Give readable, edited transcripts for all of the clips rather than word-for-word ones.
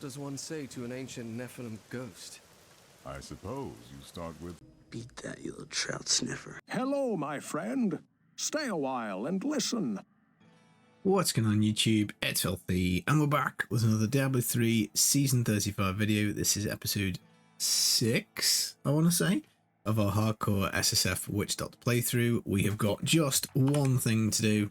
What does one say to an ancient Nephilim ghost? I suppose you start with... Beat that, you little trout sniffer. Hello, my friend. Stay a while and listen. What's going on YouTube? It's Filthy, and we're back with another Diablo 3 Season 35 video. This is episode 6, I want to say, of our hardcore SSF Witch Doctor playthrough. We have got just one thing to do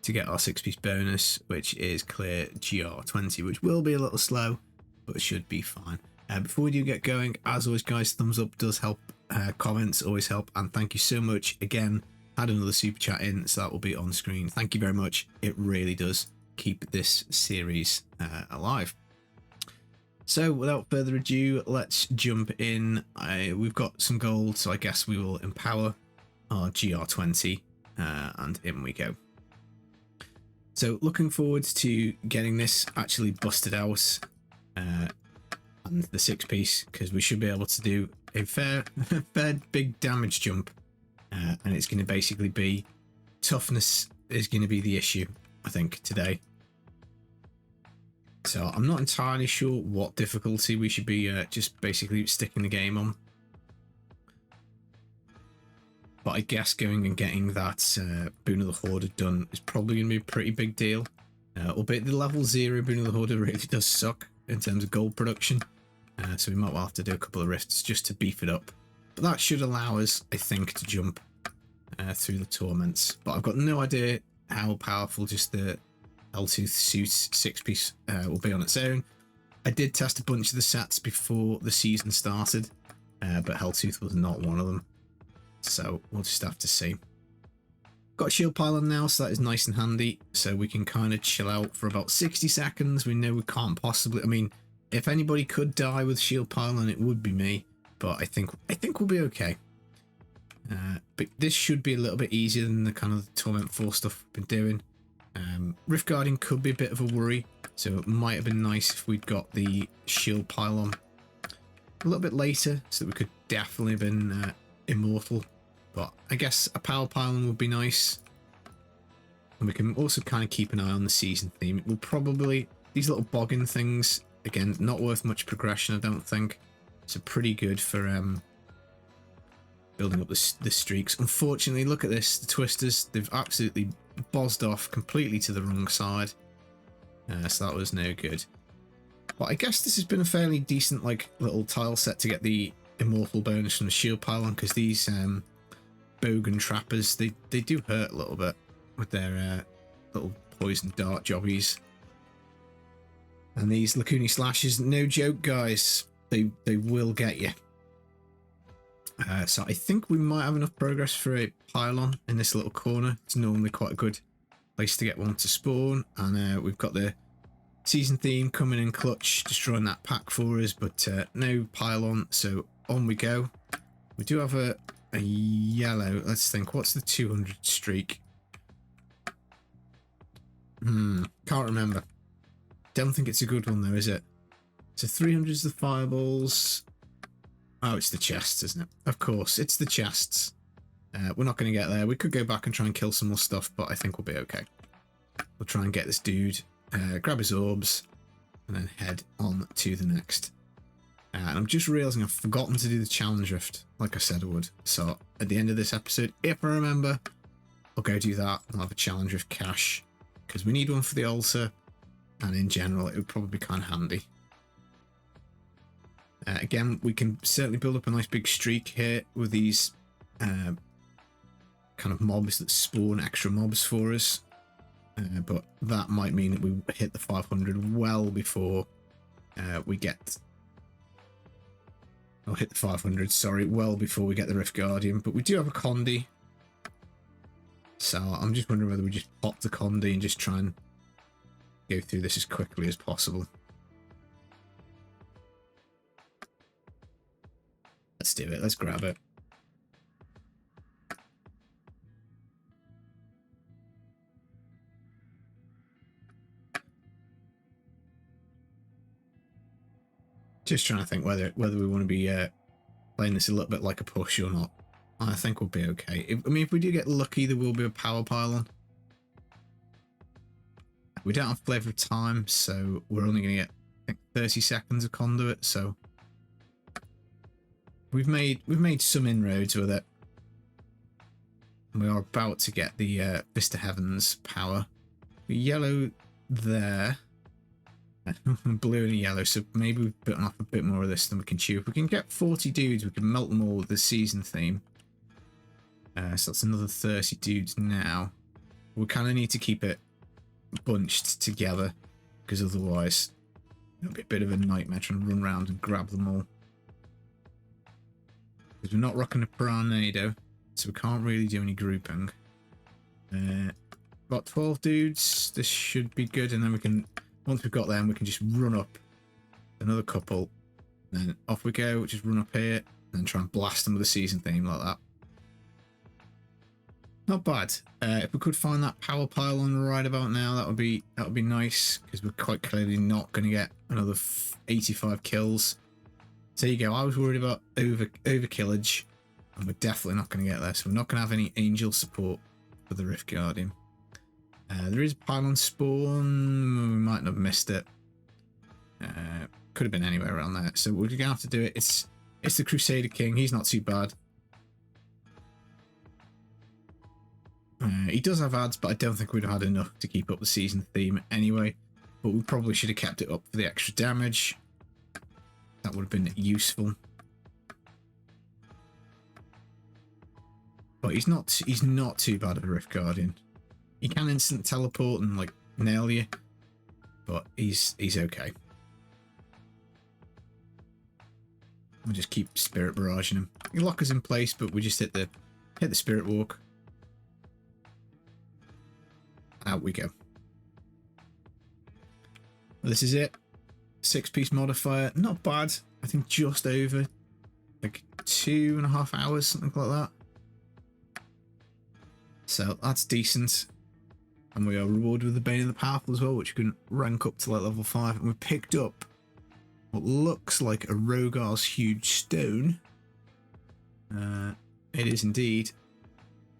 to get our 6-piece bonus, which is clear GR20, which will be a little slow, but should be fine. Before we do get going, as always guys, thumbs up does help, comments always help, and thank you so much. Again, had another super chat in, so that will be on screen. Thank you very much. It really does keep this series alive. So without further ado, let's jump in. We've got some gold, so I guess we will empower our GR20, and in we go. So looking forward to getting this actually busted out, and the 6-piece, because we should be able to do a fair big damage jump, and it's going to basically be toughness is going to be the issue, I think, today. So I'm not entirely sure what difficulty we should be just basically sticking the game on, but I guess going and getting that Boon of the Hoarder done is probably going to be a pretty big deal, albeit the level 0 Boon of the Hoarder really does suck in terms of gold production. So we might well have to do a couple of rifts just to beef it up. But that should allow us, I think, to jump through the torments. But I've got no idea how powerful just the Helltooth suit 6-piece will be on its own. I did test a bunch of the sets before the season started, but Helltooth was not one of them. So we'll just have to see. Got a shield pylon now, so that is nice and handy. So we can kind of chill out for about 60 seconds. We know we can't possibly... I mean, if anybody could die with shield pylon, it would be me. But I think we'll be okay. But this should be a little bit easier than the kind of Torment 4 stuff we've been doing. Rift Guardian could be a bit of a worry, so it might have been nice if we'd got the shield pylon a little bit later, so that we could definitely have been immortal. But I guess a power pylon would be nice. And we can also kind of keep an eye on the season theme. It will probably... These little boggin things, again, not worth much progression, I don't think. So pretty good for building up the streaks. Unfortunately, look at this. The Twisters, they've absolutely bozzed off completely to the wrong side. So that was no good. But I guess this has been a fairly decent like little tile set to get the immortal bonus from the shield pylon, because these bogan trappers, they do hurt a little bit with their little poison dart jobbies. And these Lacuni slashes, no joke guys, they will get you. So I think we might have enough progress for a pylon in this little corner. It's normally quite a good place to get one to spawn, and we've got the season theme coming in clutch, destroying that pack for us, but no pylon, so on we go. We do have a yellow. Let's think, what's the 200 streak? Can't remember. Don't think it's a good one though, is it? So 300 is the fireballs. Oh, it's the chests, isn't it? Of course, it's the chests. We're not going to get there. We could go back and try and kill some more stuff, but I think we'll be okay. We'll try and get this dude, grab his orbs, and then head on to the next. And I'm just realising I've forgotten to do the challenge rift, like I said I would. So at the end of this episode, if I remember, I'll go do that. I'll have a challenge rift cache, because we need one for the altar, and in general, it would probably be kind of handy. Again, we can certainly build up a nice big streak here with these kind of mobs that spawn extra mobs for us. But that might mean that we hit the 500 well before we get... I'll hit the 500, sorry, well before we get the Rift Guardian. But we do have a Condi. So I'm just wondering whether we just pop the Condi and just try and go through this as quickly as possible. Let's do it. Let's grab it. Just trying to think whether we want to be playing this a little bit like a push or not. I think we'll be okay. If we do get lucky, there will be a power pylon. We don't have Flavor of Time, so we're only going to get think 30 seconds of conduit, so we've made some inroads with it. We are about to get the Vista Heavens power. Yellow there. Blue and yellow, so maybe we've bitten off a bit more of this than we can chew. If we can get 40 dudes, we can melt them all with the season theme. So that's another 30 dudes now. We kind of need to keep it bunched together, because otherwise it'll be a bit of a nightmare trying to run around and grab them all. Because we're not rocking a Piranado, so we can't really do any grouping. About 12 dudes, this should be good, and then we can, once we've got them, we can just run up another couple, and then off we go, just run up here, and try and blast them with a season theme like that. Not bad. If we could find that power pile on right about now, that would be nice, because we're quite clearly not going to get another 85 kills. So there you go. I was worried about overkillage, and we're definitely not going to get there. So we're not going to have any angel support for the Rift Guardian. There is a pylon spawn. We might not have missed it. Could have been anywhere around there. So we're going to have to do it. It's the Crusader King. He's not too bad. He does have ads, but I don't think we'd have had enough to keep up the season theme anyway. But we probably should have kept it up for the extra damage. That would have been useful. But he's not too bad of a Rift Guardian. He can instant teleport and like nail you, but he's okay. We'll just keep spirit barraging him. He lock us in place, but we just hit the spirit walk. Out we go. Well, this is it. 6-piece modifier. Not bad. I think just over like 2.5 hours, something like that. So that's decent. And we are rewarded with the Bane of the Powerful as well, which you can rank up to like level 5. And we picked up what looks like a Rogar's Huge Stone. It is indeed.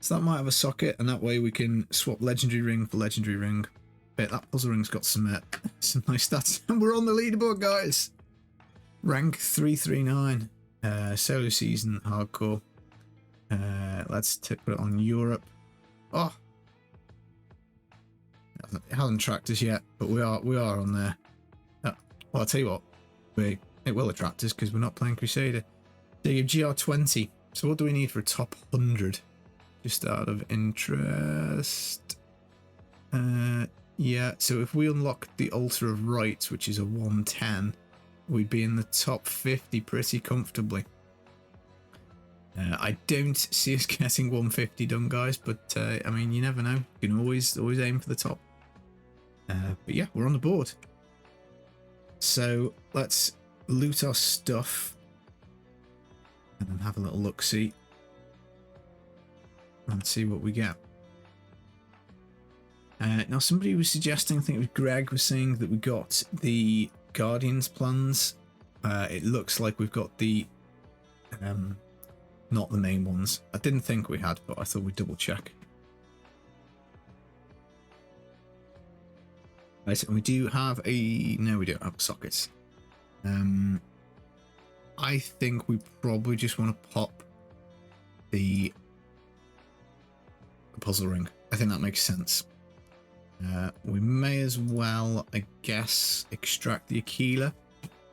So that might have a socket, and that way we can swap Legendary Ring for Legendary Ring. Bet that puzzle ring's got some nice stats. And we're on the leaderboard, guys! Rank 339. Solo Season Hardcore. Let's put it on Europe. Oh! It hasn't tracked us yet, but we are on there. Well, I'll tell you what. It will attract us, because we're not playing Crusader. They give GR20. So what do we need for a top 100? Just out of interest. Yeah, so if we unlock the Altar of Rights, which is a 110, we'd be in the top 50 pretty comfortably. I don't see us getting 150 done, guys, but I mean, you never know. You can always aim for the top. But yeah, we're on the board. So let's loot our stuff and then have a little look-see. And see what we get. Now somebody was suggesting, I think it was Greg, was saying that we got the Guardians plans. It looks like we've got the not the main ones. I didn't think we had, but I thought we'd double check. Right, and we do have no, we don't have sockets. I think we probably just want to pop the puzzle ring. I think that makes sense. We may as well, I guess, extract the Aquila.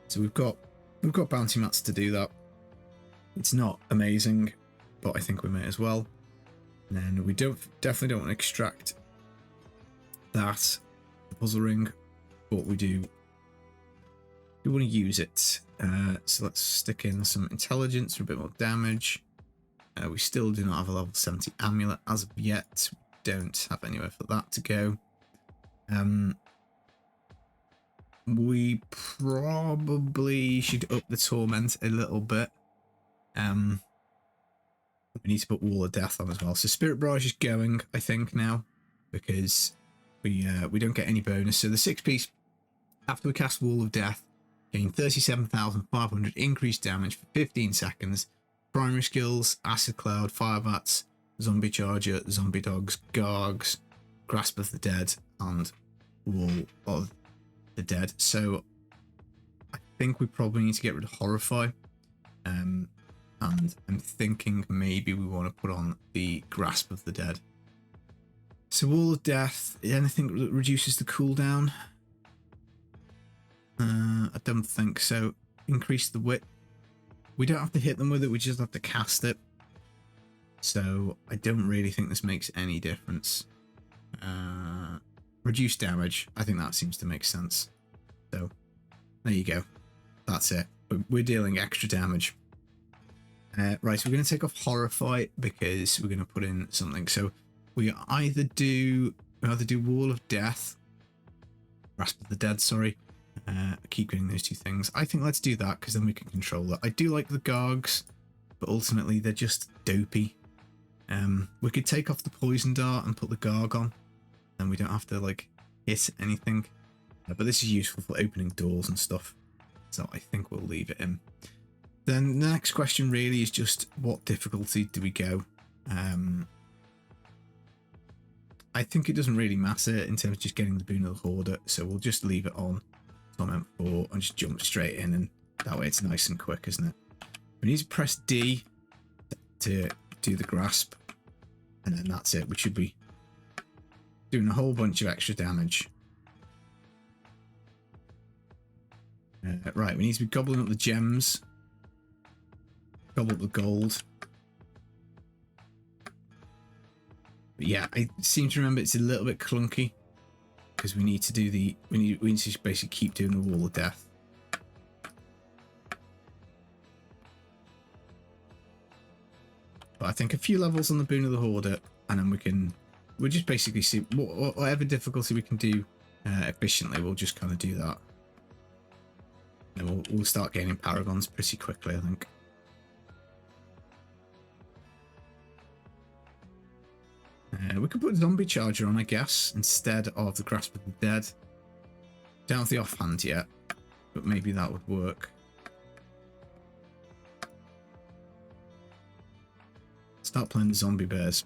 So we've got bounty mats to do that. It's not amazing, but I think we may as well. And then we definitely don't want to extract that, the puzzle ring, but we do want to use it. So let's stick in some intelligence for a bit more damage. We still do not have a level 70 amulet as of yet. We don't have anywhere for that to go. We probably should up the torment a little bit. We need to put Wall of Death on as well. So Spirit Barrage is going, I think, now, because we don't get any bonus. So the 6-piece, after we cast Wall of Death, gain 37,500 increased damage for 15 seconds. Primary skills: Acid Cloud, Fire Bats, Zombie Charger, Zombie Dogs, Gargs, Grasp of the Dead, and Wall of the Dead. So think we probably need to get rid of Horrify. And I'm thinking maybe we want to put on the Grasp of the Dead. So Wall of Death, anything that reduces the cooldown? I don't think so. Increase the width. We don't have to hit them with it, we just have to cast it. So I don't really think this makes any difference. Reduce damage. I think that seems to make sense. So there you go. That's it. But we're dealing extra damage. Right, so we're going to take off Horrify because we're going to put in something. So we either do Wall of Death, Grasp of the Dead, sorry. I keep getting those two things. I think let's do that because then we can control it. I do like the Gargs, but ultimately they're just dopey. We could take off the Poison Dart and put the Garg on, and we don't have to like hit anything. But this is useful for opening doors and stuff, so I think we'll leave it in. Then the next question really is just what difficulty do we go? I think it doesn't really matter in terms of just getting the Boon of the Hoarder, so we'll just leave it on Torment 4 and just jump straight in, and that way it's nice and quick, isn't it? We need to press D to do the Grasp, and then that's it. We should be doing a whole bunch of extra damage. Right, we need to be gobbling up the gems. Gobble up the gold. But yeah, I seem to remember it's a little bit clunky because we need to do we need to basically keep doing the Wall of Death. But I think a few levels on the Boon of the Hoarder, and then we'll just basically see whatever difficulty we can do efficiently. We'll just kind of do that, and we'll start gaining paragons pretty quickly, I think. We could put Zombie Charger on, I guess, instead of the Grasp of the Dead. Don't have the offhand yet, but maybe that would work. Start playing the Zombie Bears.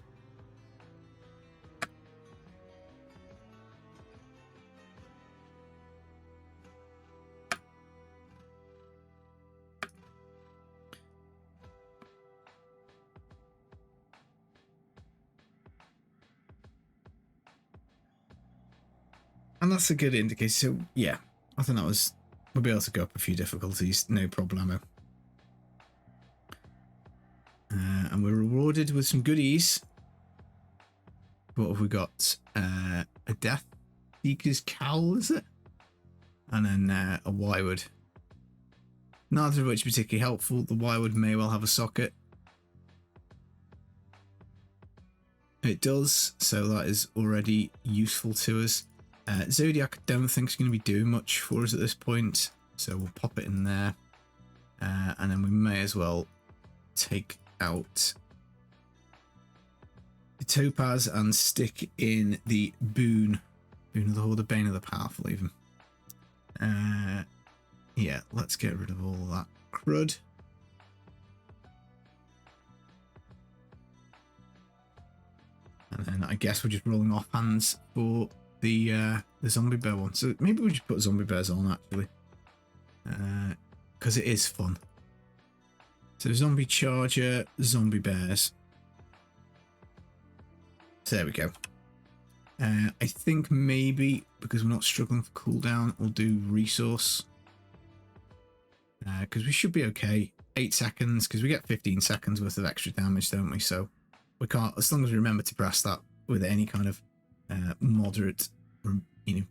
And that's a good indicator. So yeah, I think we'll be able to go up a few difficulties, no problemo. And we're rewarded with some goodies. What have we got? A Death Seeker's Cowl, is it? And then a Wywood. Neither of which is particularly helpful. The Wywood may well have a socket. It does, so that is already useful to us. Zodiac I don't think is going to be doing much for us at this point, so we'll pop it in there. And then we may as well take out the Topaz and stick in the Boon of the Hoarder, Bane of the Powerful even. Yeah, let's get rid of all that crud. And then I guess we're just rolling off hands for the Zombie Bear one. So maybe we just put Zombie Bears on actually, because it is fun. So Zombie Charger, Zombie Bears. So there we go. I think maybe because we're not struggling for cooldown, we'll do Resource. Because we should be okay. 8 seconds, because we get 15 seconds worth of extra damage, don't we? So we can't, as long as we remember to press that with any kind of moderate,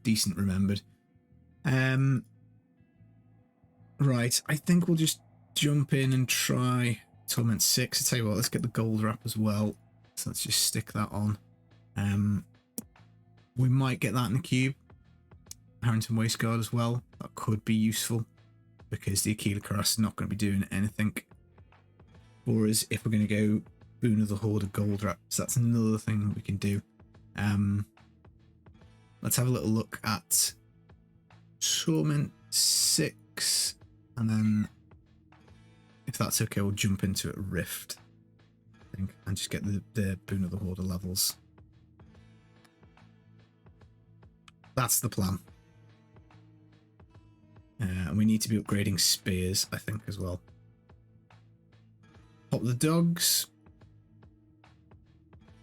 decent remembered. Right, I think we'll just jump in and try Torment 6. I tell you what, let's get the gold wrap as well. So let's just stick that on. We might get that in the cube. Harrington Waistguard as well. That could be useful because the Aquila Cuirass is not going to be doing anything for us if we're going to go Boon of the Hoarder gold wrap. So that's another thing that we can do. Let's have a little look at Torment 6, and then if that's okay, we'll jump into it Rift, I think, and just get the Boon of the Hoarder levels. That's the plan. And we need to be upgrading spears, I think, as well. Pop the dogs.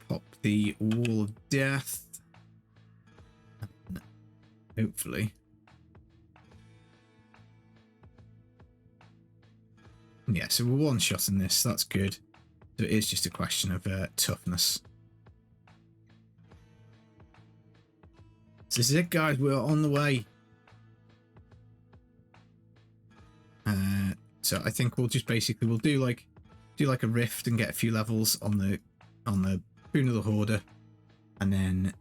Pop the wall of death. And hopefully. Yeah, so we're one-shotting this. That's good. So it is just a question of toughness. So this is it, guys. We're on the way. So I think we'll just basically do like a rift and get a few levels on the Boon of the Hoarder, and then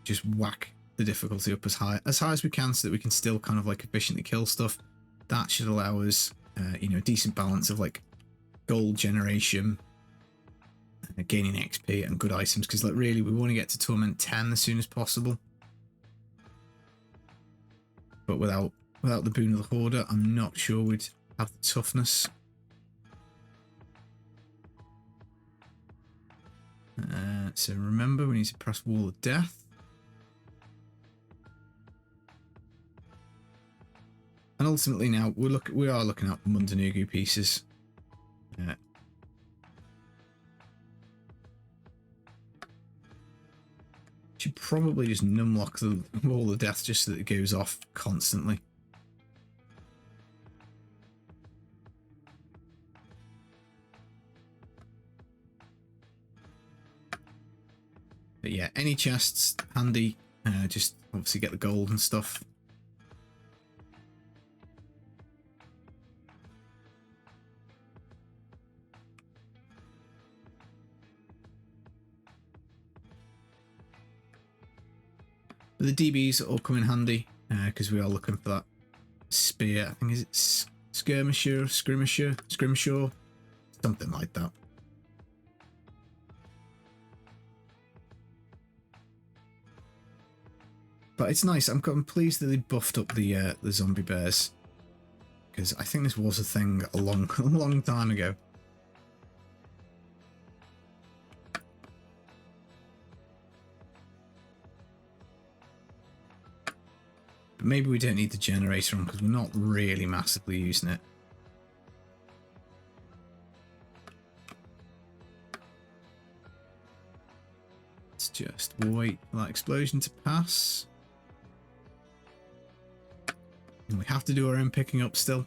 just whack the difficulty up as high as we can, so that we can still kind of like efficiently kill stuff. That should allow us, you know, a decent balance of like gold generation, gaining XP, and good items. Because like really, we want to get to Torment 10 as soon as possible. But without the Boon of the Hoarder, I'm not sure we'd have the toughness. So remember, we need to press Wall of Death. And ultimately now, we are looking at Mundanugu pieces. Should probably just numlock the Wall of Death just so that it goes off constantly. But yeah, any chests handy. Just obviously get the gold and stuff. But the DBs all come in handy because we are looking for that spear. I think is it skirmisher, something like that. But it's nice. I'm pleased that they buffed up the zombie bears, because I think this was a thing a long time ago. But maybe we don't need the generator on because we're not really massively using it. Let's just wait for that explosion to pass. And we have to do our own picking up still.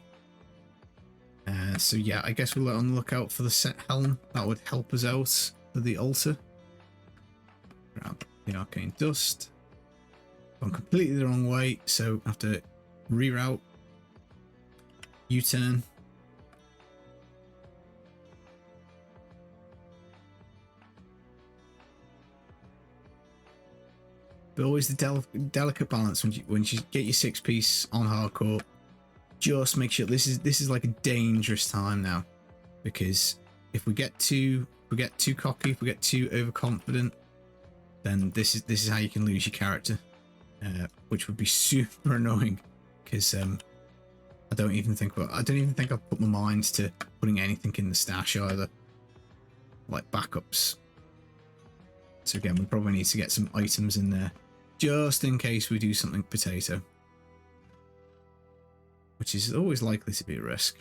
So yeah, I guess we'll let on the lookout for the set helm. That would help us out for the altar. Grab the arcane dust. Gone completely the wrong way, so I have to reroute. U-turn. But always the delicate balance when you get your 6-piece on hardcore. Just make sure this is like a dangerous time now, because if we get too cocky, if we get too overconfident, then this is how you can lose your character, which would be super annoying. Because I don't even think I've put my mind to putting anything in the stash either, like backups. So again, we probably need to get some items in there just in case we do something potato, which is always likely to be a risk.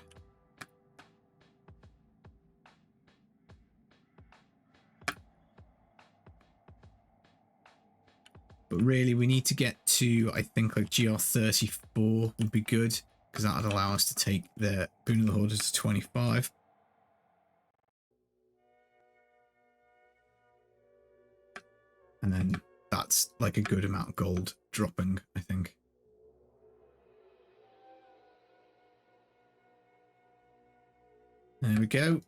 But really, we need to get to, I think, like GR34 would be good, because that would allow us to take the Boon of the Hoarder to 25. And then that's like a good amount of gold dropping, I think. There we go.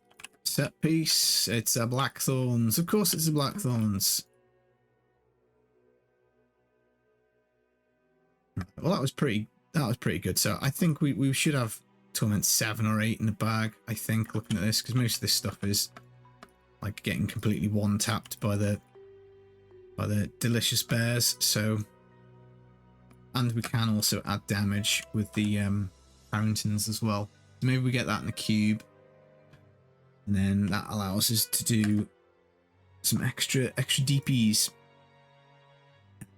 Set piece. It's a Blackthorns. Of course it's a Blackthorns. Well, that was pretty good. So I think we should have Torment 7 or 8 in the bag, I think, looking at this, because most of this stuff is like getting completely one-tapped by the delicious bears. So, and we can also add damage with the Harringtons as well. So maybe we get that in the cube, and then that allows us to do some extra DPs.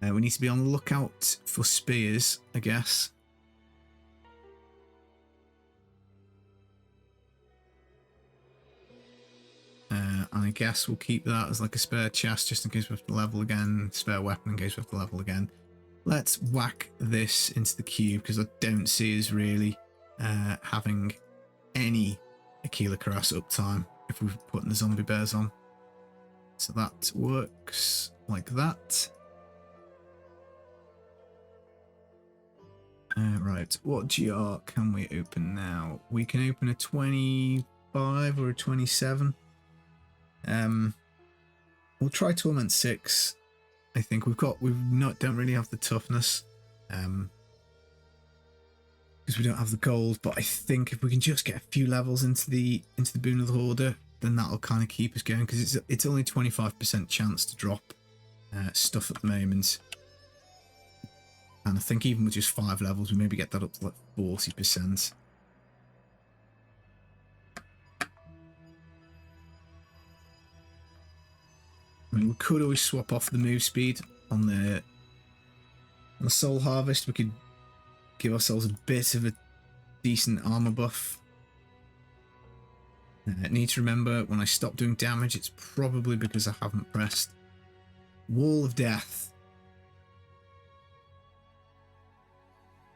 We need to be on the lookout for spears, I guess. guess we'll keep that as like a spare chest just in case we have to level again, spare weapon in case we have to level again. Let's whack this into the cube because I don't see us really having any Aquila Crass uptime if we're putting the zombie bears on. So that works like that. Right, what GR can we open now? We can open a 25 or a 27. We'll try Torment 6. I think don't really have the toughness. Because we don't have the gold, but I think if we can just get a few levels into the Boon of the Hoarder, then that'll kind of keep us going, because it's only 25% chance to drop stuff at the moment. And I think even with just 5 levels, we maybe get that up to like 40%. I mean, we could always swap off the move speed on the Soul Harvest. We could give ourselves a bit of a decent armor buff. Need to remember, when I stop doing damage, it's probably because I haven't pressed Wall of Death.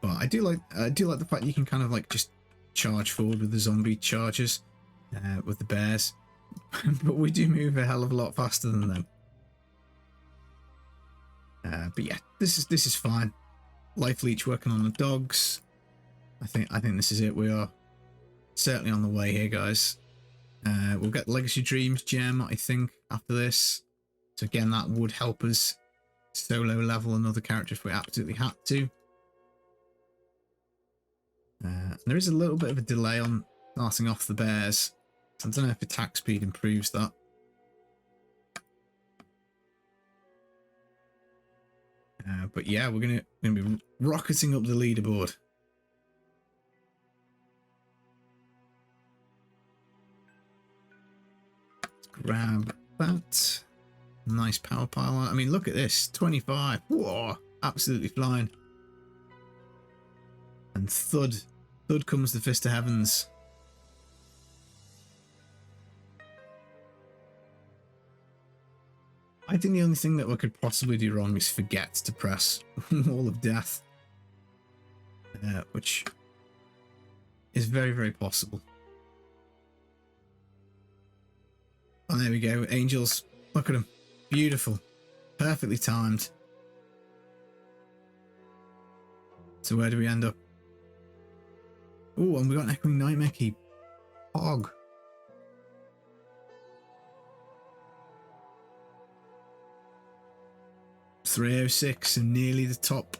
But I do like the fact you can kind of like just charge forward with the zombie charges with the bears. But we do move a hell of a lot faster than them. But yeah, this is fine. Life Leech working on the dogs. I think this is it. We are certainly on the way here, guys. We'll get Legacy Dreams gem, I think, after this. So again, that would help us solo level another character if we absolutely had to. There is a little bit of a delay on starting off the bears. So I don't know if attack speed improves that. But yeah, we're gonna be rocketing up the leaderboard. Let's grab that. Nice power pile. I mean, look at this, 25. Whoa, absolutely flying. And thud comes the Fist of Heavens. I think the only thing that we could possibly do wrong is forget to press Wall of Death, which is very, very possible. Oh, there we go. Angels, look at them. Beautiful. Perfectly timed. So where do we end up? Oh, and we got an Echoing Nightmare Key. Hog. .306 and nearly the top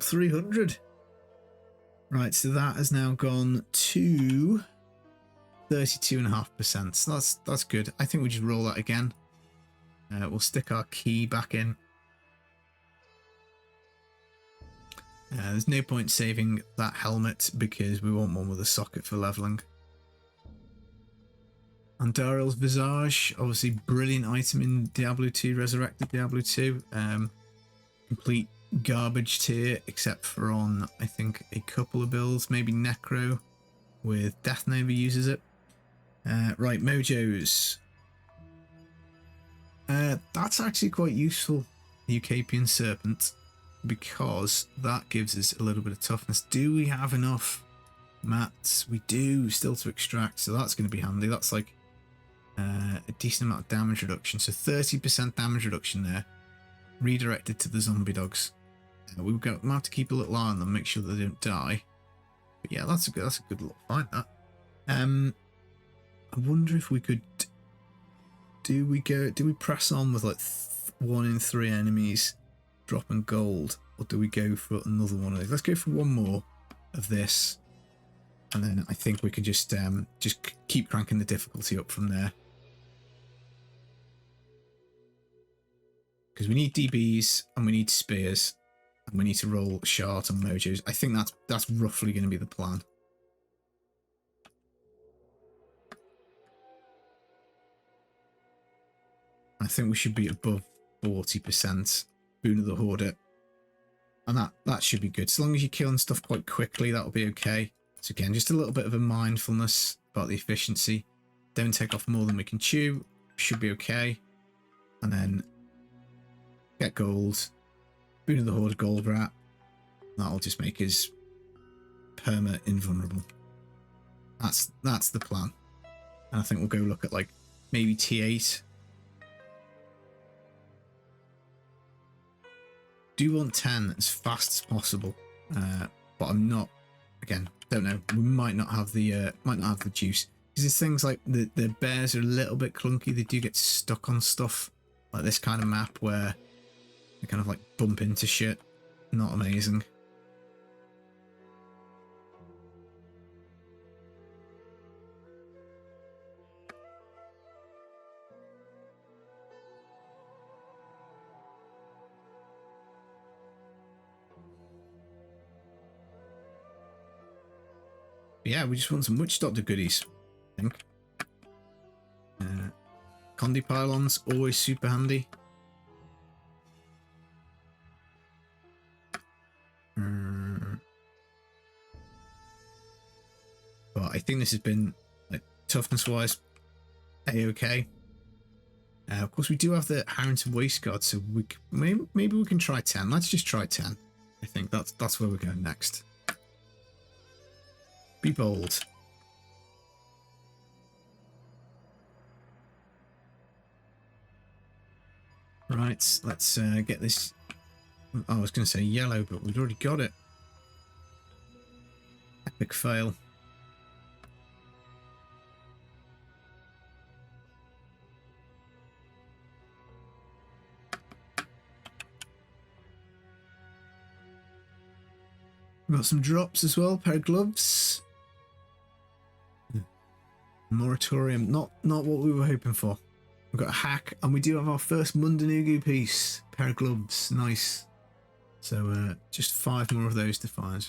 300. Right, so that has now gone to 32.5%. So that's good. I think we just roll that again. We'll stick our key back in. There's no point saving that helmet because we want one with a socket for leveling. Andaril's Visage, obviously brilliant item in Diablo 2, Resurrected Diablo 2. Complete garbage tier, except for on, I think, a couple of builds. Maybe Necro with Death Nova uses it. Right, Mojos. That's actually quite useful, Eucapian Serpent, because that gives us a little bit of toughness. Do we have enough mats? We do, still to extract, so that's going to be handy. That's like a decent amount of damage reduction. So 30% damage reduction there, redirected to the zombie dogs. We'll have to keep a little eye on them, make sure that they don't die. But yeah, that's a good little fight, that. I wonder if we could... Do we press on with like 1 in 3 enemies dropping gold, or do we go for another one of these? Let's go for one more of this, and then I think we could just keep cranking the difficulty up from there. Because we need DBs and we need spears and we need to roll shard on Mojos. I think that's roughly going to be the plan. I think we should be above 40% Boon of the Hoarder. And that should be good. So long as you're killing stuff quite quickly, that'll be okay. So again, just a little bit of a mindfulness about the efficiency. Don't take off more than we can chew. should be okay. And then get gold, Boon of the Horde gold wrap. That'll just make us perma invulnerable. That's the plan. And I think we'll go look at like maybe T8. Do want 10 as fast as possible, but I'm not. Again, don't know. We might not have the juice because there's things like the bears are a little bit clunky. They do get stuck on stuff like this kind of map where they kind of like bump into shit. Not amazing. Yeah, we just want some Witch Doctor goodies, I think. Condi pylons, always super handy. But I think this has been, like, toughness-wise, a-okay. Of course, we do have the Harrington Waste Guard, so we maybe we can try 10. Let's just try 10. I think that's where we're going next. Be bold. Right, let's get this. Oh, I was going to say yellow, but we've already got it. Epic fail. We've got some drops as well, pair of gloves. Moratorium, not what we were hoping for. We've got a hack, and we do have our first Mundanugu piece. Pair of gloves, nice. So just 5 more of those to find.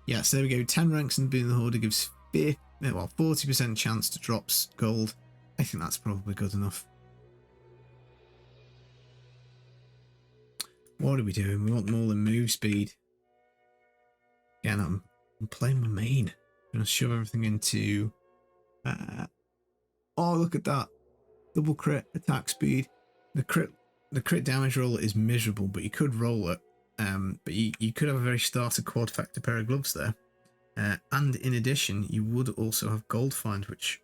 Yeah, so there we go. 10 ranks in Boon of the Horde gives 40% chance to drops gold. I think that's probably good enough. What are we doing? We want more than move speed. Again, I'm playing my main. I'm going to shove everything into... oh, look at that. Double crit, attack speed. The crit damage roll is miserable, but you could roll it. But you could have a very starter quad factor pair of gloves there. And in addition, you would also have gold find, which,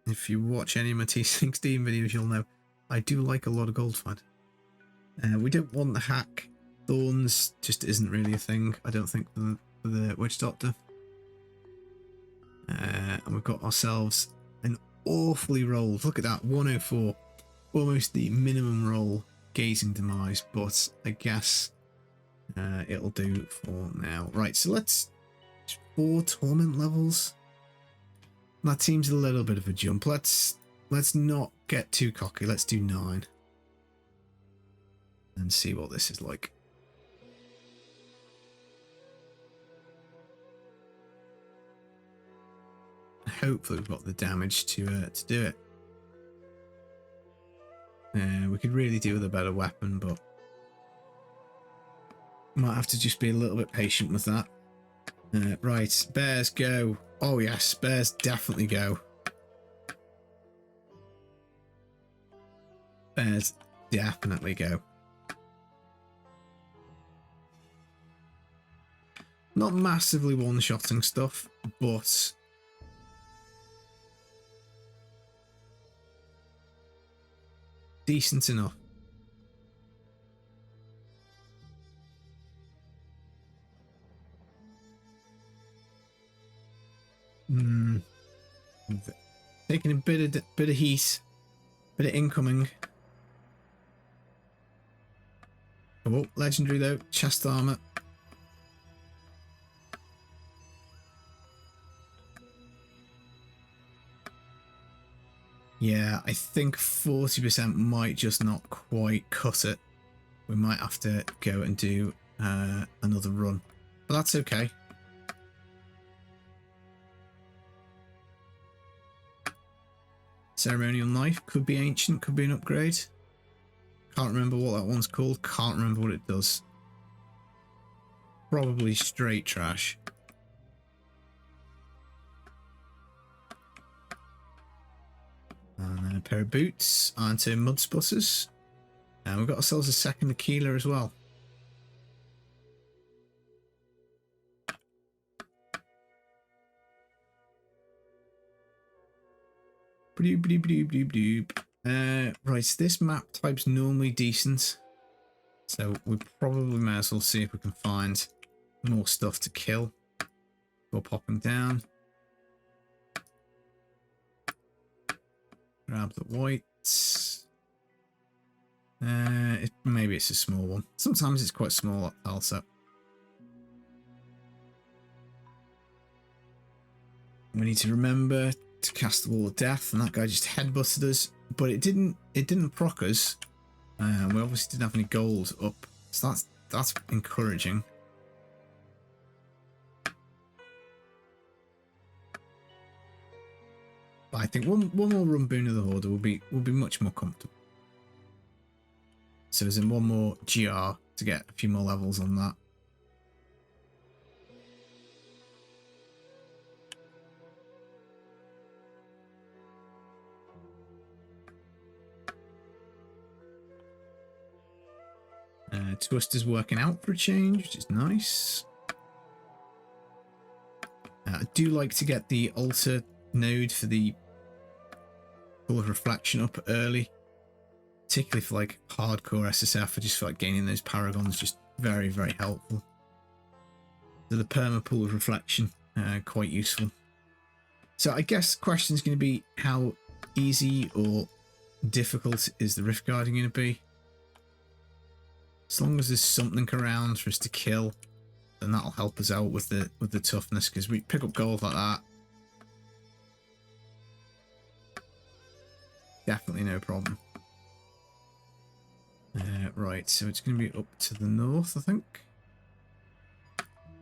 if you watch any of my T16 videos, you'll know I do like a lot of gold find. We don't want the hack. Thorns just isn't really a thing, I don't think, for the Witch Doctor. And we've got ourselves an awfully rolled, look at that, 104. Almost the minimum roll Gazing Demise, but I guess it'll do for now. Right, so let's 4 torment levels. That seems a little bit of a jump. Let's not get too cocky. Let's do 9 and see what this is like. Hopefully we've got the damage to do it. We could really do with a better weapon, but might have to just be a little bit patient with that. Right, bears go. Oh yes, bears definitely go. Bears definitely go. Not massively one-shotting stuff, but decent enough. Taking a bit of heat, bit of incoming. Oh, legendary though, chest armor. Yeah, I think 40% might just not quite cut it. We might have to go and do another run, but that's okay. Ceremonial knife could be ancient, could be an upgrade. Can't remember what that one's called. Can't remember what it does. Probably straight trash. A pair of boots onto mud sputters. And we've got ourselves a second Aquila as well. Right, this map type's normally decent. So we probably may as well see if we can find more stuff to kill. Before popping down. Grab the whites. Maybe it's a small one. Sometimes it's quite small, also. We need to remember to cast the Wall of Death, and that guy just headbutted us, but it didn't proc us. We obviously didn't have any gold up, so that's encouraging. But I think one more run Boon of the Hoarder will be much more comfortable. So as in one more GR to get a few more levels on that. Twister's working out for a change, which is nice. I do like to get the altar node for the Pool of Reflection up early, particularly for like hardcore SSF. I just feel like gaining those paragons just very, very helpful. So the perma Pool of Reflection, quite useful. So I guess the question is going to be, how easy or difficult is the Rift Guardian going to be? As long as there's something around for us to kill, then that'll help us out with the toughness, because we pick up gold like that. Definitely no problem. Right, so it's going to be up to the north, I think.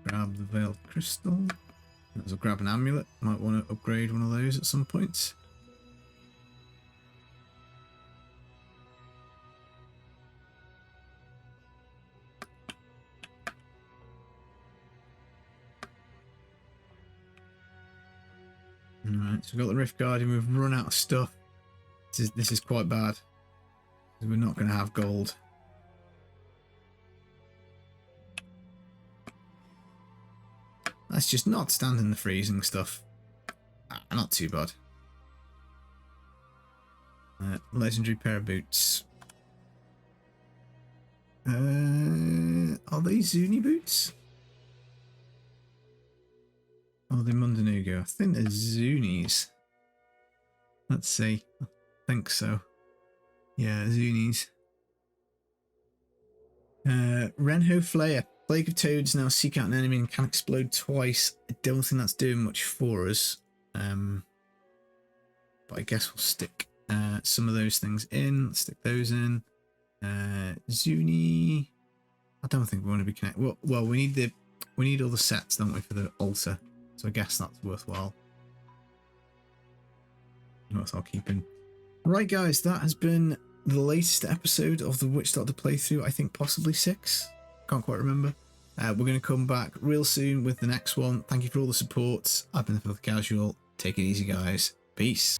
Grab the Veiled Crystal. I'll grab an amulet. Might want to upgrade one of those at some point. Alright, so we've got the Rift Guardian. We've run out of stuff. This is quite bad. We're not going to have gold. Let's just not stand in the freezing stuff. Not too bad. Legendary pair of boots. Are they Zuni boots? Oh, they're Mundanugo. I think they're Zunis. Let's see. I think so. Yeah, Zunis. Renho Flayer. Plague of Toads now seek out an enemy and can explode twice. I don't think that's doing much for us. But I guess we'll stick some of those things in. Let's stick those in. Zuni. I don't think we want to be connected. Well, we need all the sets, don't we, for the altar? So I guess that's worthwhile. Worthwhile keeping. Right, guys, that has been the latest episode of the Witch Doctor playthrough. I think possibly 6. Can't quite remember. We're going to come back real soon with the next one. Thank you for all the support. I've been the Filthy Casual. Take it easy, guys. Peace.